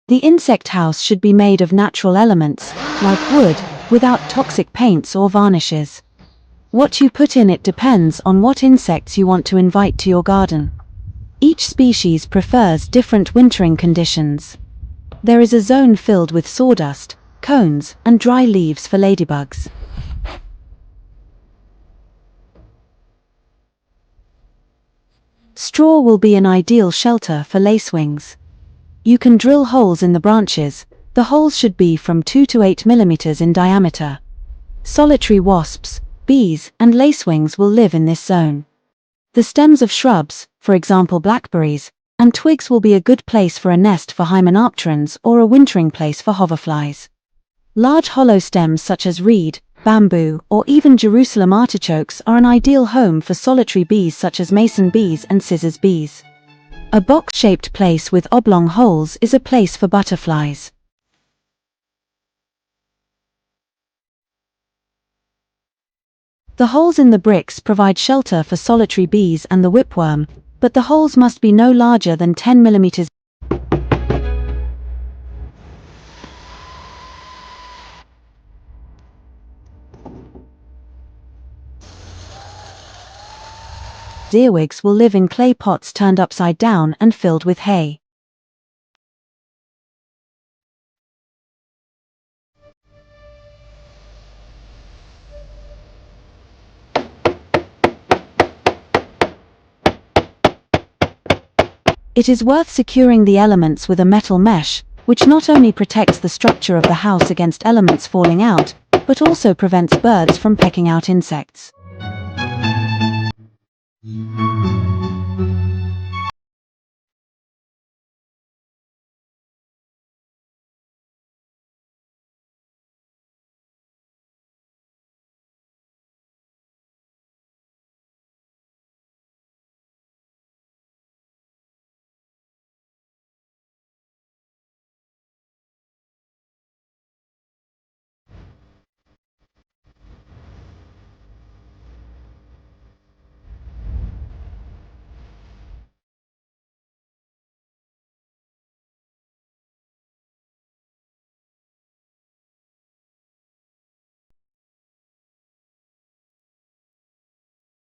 The insect house should be made of natural elements, like wood, without toxic paints or varnishes. What you put in it depends on what insects you want to invite to your garden. Each species prefers different wintering conditions. There is a zone filled with sawdust, cones, and dry leaves for ladybugs. Straw will be an ideal shelter for lacewings. You can drill holes in the branches. The holes should be from 2 to 8 mm in diameter. Solitary wasps, bees, and lacewings will live in this zone. The stems of shrubs, for example blackberries, and twigs will be a good place for a nest for hymenopterans or a wintering place for hoverflies. Large hollow stems such as reed, bamboo, or even Jerusalem artichokes are an ideal home for solitary bees such as mason bees and scissors bees. A box-shaped place with oblong holes is a place for butterflies. The holes in the bricks provide shelter for solitary bees and the whipworm, but the holes must be no larger than 10 mm. Earwigs will live in clay pots turned upside down and filled with hay. It is worth securing the elements with a metal mesh, which not only protects the structure of the house against elements falling out, but also prevents birds from pecking out insects.